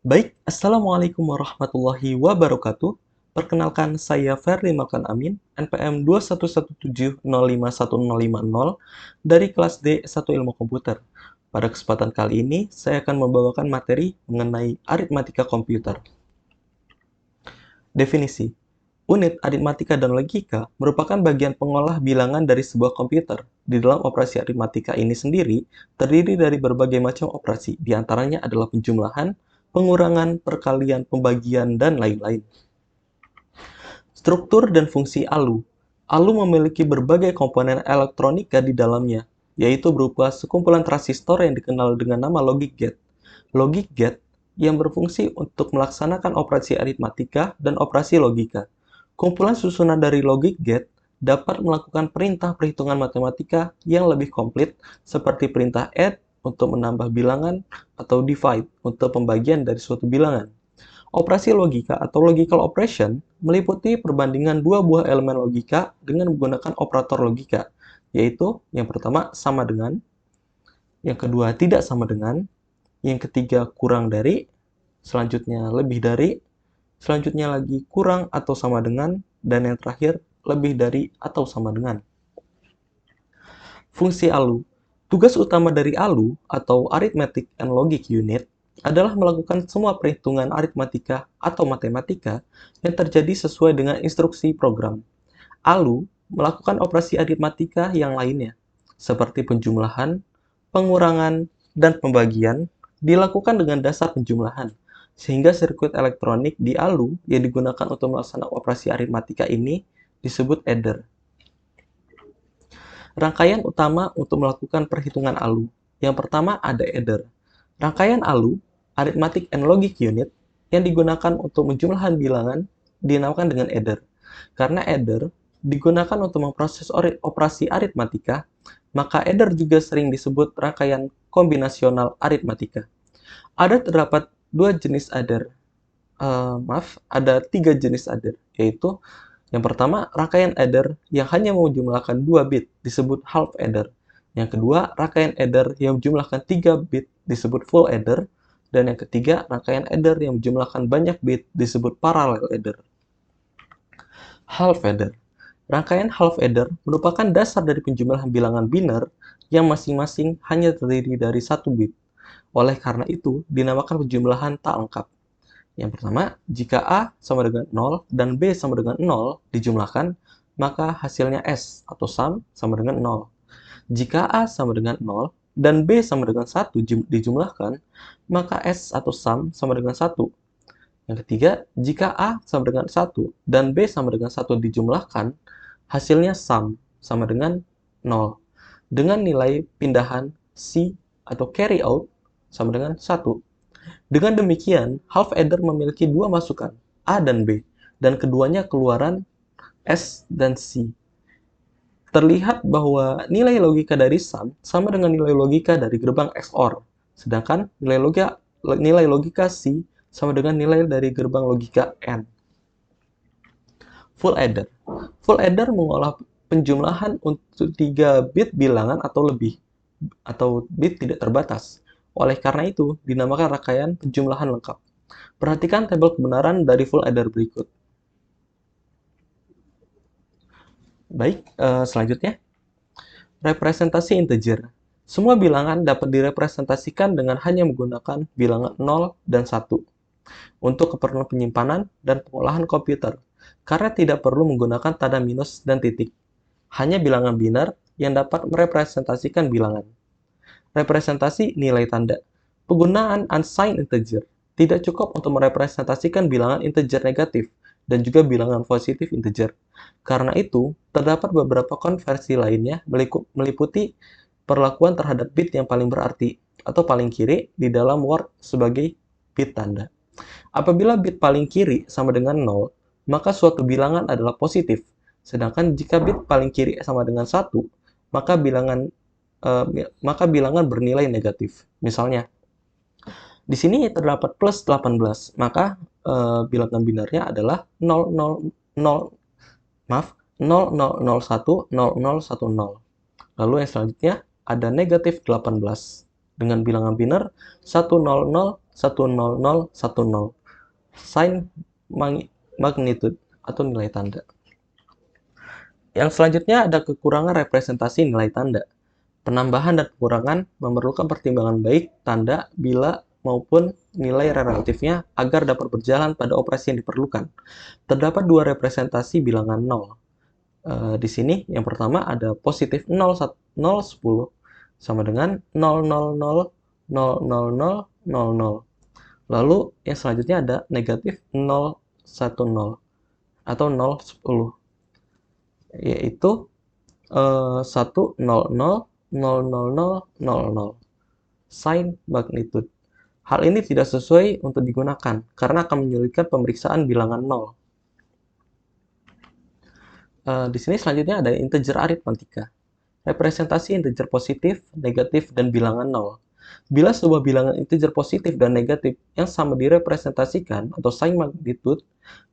Baik, Assalamualaikum warahmatullahi wabarakatuh. Perkenalkan, saya Ferli Makan Amin, NPM 211705150 dari kelas D1 Ilmu Komputer. Pada kesempatan kali ini, saya akan membawakan materi mengenai aritmatika komputer. Definisi. Unit aritmatika dan logika merupakan bagian pengolah bilangan dari sebuah komputer. Di dalam operasi aritmatika ini sendiri, terdiri dari berbagai macam operasi, di antaranya adalah penjumlahan, pengurangan, perkalian, pembagian, dan lain-lain. Struktur dan fungsi ALU. ALU memiliki berbagai komponen elektronika di dalamnya, yaitu berupa sekumpulan transistor yang dikenal dengan nama logic gate. Logic gate yang berfungsi untuk melaksanakan operasi aritmatika dan operasi logika. Kumpulan susunan dari logic gate dapat melakukan perintah perhitungan matematika yang lebih komplit, seperti perintah add untuk menambah bilangan atau divide untuk pembagian dari suatu bilangan. Operasi logika atau logical operation meliputi perbandingan dua buah elemen logika dengan menggunakan operator logika, yaitu yang pertama sama dengan, yang kedua tidak sama dengan, yang ketiga kurang dari, selanjutnya lebih dari, selanjutnya lagi kurang atau sama dengan, dan yang terakhir lebih dari atau sama dengan. Fungsi ALU. Tugas utama dari ALU atau Arithmetic and Logic Unit adalah melakukan semua perhitungan aritmatika atau matematika yang terjadi sesuai dengan instruksi program. ALU melakukan operasi aritmatika yang lainnya, seperti penjumlahan, pengurangan, dan pembagian dilakukan dengan dasar penjumlahan, sehingga sirkuit elektronik di ALU yang digunakan untuk melaksanakan operasi aritmatika ini disebut adder. Rangkaian utama untuk melakukan perhitungan ALU. Yang pertama ada adder. Rangkaian ALU, Arithmetic and Logic Unit, yang digunakan untuk menjumlahkan bilangan dinamakan dengan adder. Karena adder digunakan untuk memproses operasi aritmatika, maka adder juga sering disebut rangkaian kombinasional aritmatika. Ada terdapat ada tiga jenis adder, yaitu yang pertama, rangkaian adder yang hanya menjumlahkan 2 bit disebut half adder. Yang kedua, rangkaian adder yang menjumlahkan 3 bit disebut full adder. Dan yang ketiga, rangkaian adder yang menjumlahkan banyak bit disebut parallel adder. Half adder. Rangkaian half adder merupakan dasar dari penjumlahan bilangan biner yang masing-masing hanya terdiri dari 1 bit. Oleh karena itu, dinamakan penjumlahan tak lengkap. Yang pertama, jika A sama dengan 0 dan B sama dengan 0 dijumlahkan, maka hasilnya S atau sum sama dengan 0. Jika A sama dengan 0 dan B sama dengan 1 dijumlahkan, maka S atau sum sama dengan 1. Yang ketiga, jika A sama dengan 1 dan B sama dengan 1 dijumlahkan, hasilnya sum sama dengan 0. Dengan nilai pindahan C atau carry out sama dengan 1. Dengan demikian, half adder memiliki dua masukan, A dan B, dan keduanya keluaran S dan C. Terlihat bahwa nilai logika dari sum sama dengan nilai logika dari gerbang XOR, sedangkan nilai logika C sama dengan nilai dari gerbang logika AND. Full adder. Full adder mengolah penjumlahan untuk 3 bit bilangan atau lebih, atau bit tidak terbatas. Oleh karena itu, dinamakan rangkaian penjumlahan lengkap. Perhatikan tabel kebenaran dari full adder berikut. Baik, selanjutnya. Representasi integer. Semua bilangan dapat direpresentasikan dengan hanya menggunakan bilangan 0 dan 1 untuk keperluan penyimpanan dan pengolahan komputer, karena tidak perlu menggunakan tanda minus dan titik. Hanya bilangan biner yang dapat merepresentasikan bilangan. Representasi nilai tanda. Penggunaan unsigned integer tidak cukup untuk merepresentasikan bilangan integer negatif dan juga bilangan positif integer. Karena itu, terdapat beberapa konversi lainnya meliputi perlakuan terhadap bit yang paling berarti atau paling kiri di dalam Word sebagai bit tanda. Apabila bit paling kiri sama dengan 0, maka suatu bilangan adalah positif. Sedangkan jika bit paling kiri sama dengan 1, maka bilangan bernilai negatif. Misalnya, di sini terdapat plus 18, maka bilangan binarnya adalah 00010010. Lalu yang selanjutnya ada negatif 18 dengan bilangan biner 10010. Sign magnitude atau nilai tanda. Yang selanjutnya ada kekurangan representasi nilai tanda. Penambahan dan pengurangan memerlukan pertimbangan baik tanda, bila, maupun nilai relatifnya agar dapat berjalan pada operasi yang diperlukan. Terdapat dua representasi bilangan 0. Di sini yang pertama ada positif 0, 10 sama dengan 000, 000. Lalu yang selanjutnya ada negatif 0, 10 atau 0, 10, yaitu 100, 000. Sign magnitude. Hal ini tidak sesuai untuk digunakan karena akan menyulitkan pemeriksaan bilangan 0. Di sini selanjutnya ada integer aritmatika. Representasi integer positif, negatif, dan bilangan 0. Bila sebuah bilangan integer positif dan negatif yang sama direpresentasikan atau sign magnitude,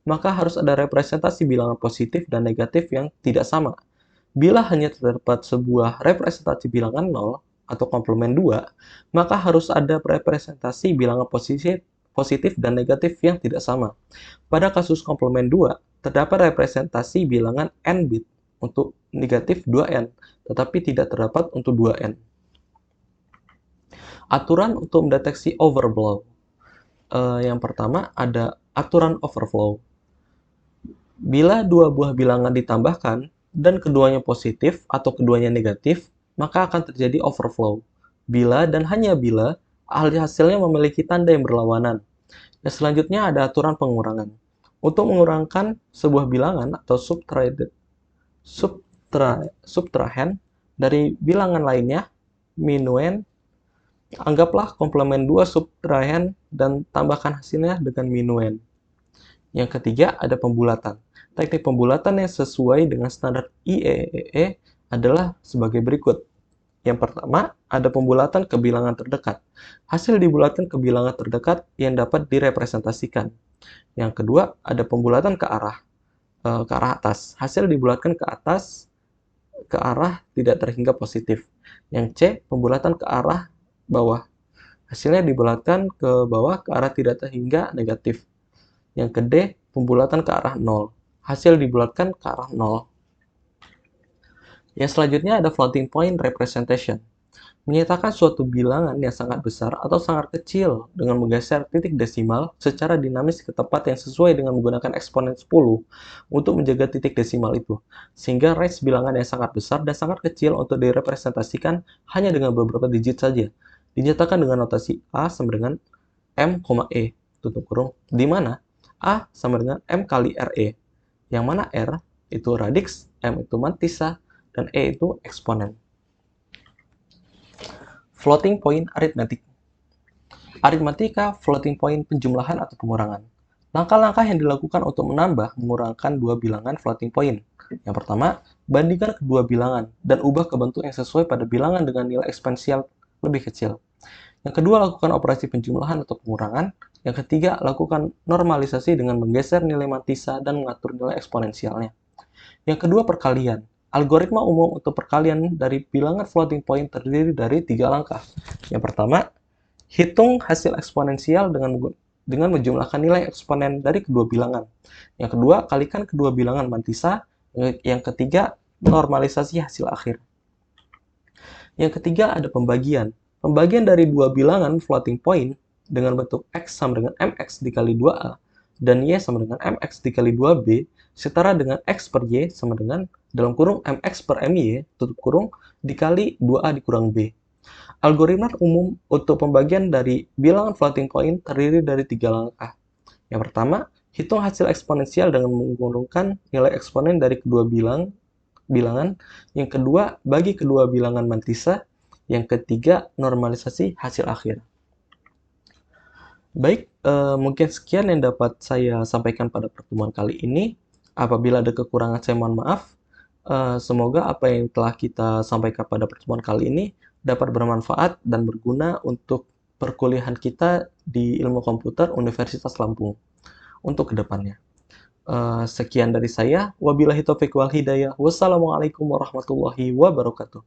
maka harus ada representasi bilangan positif dan negatif yang tidak sama. Bila hanya terdapat sebuah representasi bilangan 0 atau komplement 2, maka harus ada representasi bilangan positif dan negatif yang tidak sama. Pada kasus komplement 2, terdapat representasi bilangan n bit untuk negatif 2n, tetapi tidak terdapat untuk 2n. Aturan untuk mendeteksi overflow. Yang pertama ada aturan overflow. Bila dua buah bilangan ditambahkan dan keduanya positif atau keduanya negatif, maka akan terjadi overflow. Bila dan hanya bila hasilnya memiliki tanda yang berlawanan. Dan selanjutnya ada aturan pengurangan. Untuk mengurangkan sebuah bilangan atau subtrahend dari bilangan lainnya, minuen, anggaplah komplement 2 subtrahend dan tambahkan hasilnya dengan minuen. Yang ketiga ada pembulatan. Teknik pembulatan yang sesuai dengan standar IEEE adalah sebagai berikut. Yang pertama, ada pembulatan ke bilangan terdekat. Hasil dibulatkan ke bilangan terdekat yang dapat direpresentasikan. Yang kedua, ada pembulatan ke arah atas. Hasil dibulatkan ke atas, ke arah tidak terhingga positif. Yang C, pembulatan ke arah bawah. Hasilnya dibulatkan ke bawah ke arah tidak terhingga negatif. Yang ke D, pembulatan ke arah 0. Hasil dibulatkan ke arah 0. Yang selanjutnya ada floating point representation. Menyatakan suatu bilangan yang sangat besar atau sangat kecil dengan menggeser titik desimal secara dinamis ke tempat yang sesuai dengan menggunakan eksponen 10 untuk menjaga titik desimal itu. Sehingga range bilangan yang sangat besar dan sangat kecil untuk direpresentasikan hanya dengan beberapa digit saja. Dinyatakan dengan notasi A sama dengan M, E, tutup kurung, di mana A sama dengan M kali RE, yang mana R itu radix, M itu mantissa, dan E itu eksponen. Floating point arithmetic. Aritmatika, floating point, penjumlahan atau pengurangan. Langkah-langkah yang dilakukan untuk menambah, mengurangkan dua bilangan floating point. Yang pertama, bandingkan kedua bilangan dan ubah ke bentuk yang sesuai pada bilangan dengan nilai eksponensial lebih kecil. Yang kedua, lakukan operasi penjumlahan atau pengurangan. Yang ketiga, lakukan normalisasi dengan menggeser nilai mantissa dan mengatur nilai eksponensialnya. Yang kedua, perkalian. Algoritma umum untuk perkalian dari bilangan floating point terdiri dari 3 langkah. Yang pertama, hitung hasil eksponensial dengan menjumlahkan nilai eksponen dari kedua bilangan. Yang kedua, kalikan kedua bilangan mantissa. Yang ketiga, normalisasi hasil akhir. Yang ketiga, ada pembagian. Pembagian dari dua bilangan floating point dengan bentuk X sama dengan MX dikali 2A dan Y sama dengan MX dikali 2B setara dengan X per Y sama dengan dalam kurung MX per MY tutup kurung dikali 2A dikurang B. Algoritma umum untuk pembagian dari bilangan floating point terdiri dari 3 langkah. Yang pertama, hitung hasil eksponensial dengan mengurungkan nilai eksponen dari kedua bilangan. Yang kedua, bagi kedua bilangan mantissa. Yang ketiga, normalisasi hasil akhir. Baik, mungkin sekian yang dapat saya sampaikan pada pertemuan kali ini. Apabila ada kekurangan, saya mohon maaf. Semoga apa yang telah kita sampaikan pada pertemuan kali ini dapat bermanfaat dan berguna untuk perkuliahan kita di Ilmu Komputer Universitas Lampung untuk kedepannya. Sekian dari saya. Wabillahi taufiq wal hidayah. Wassalamualaikum warahmatullahi wabarakatuh.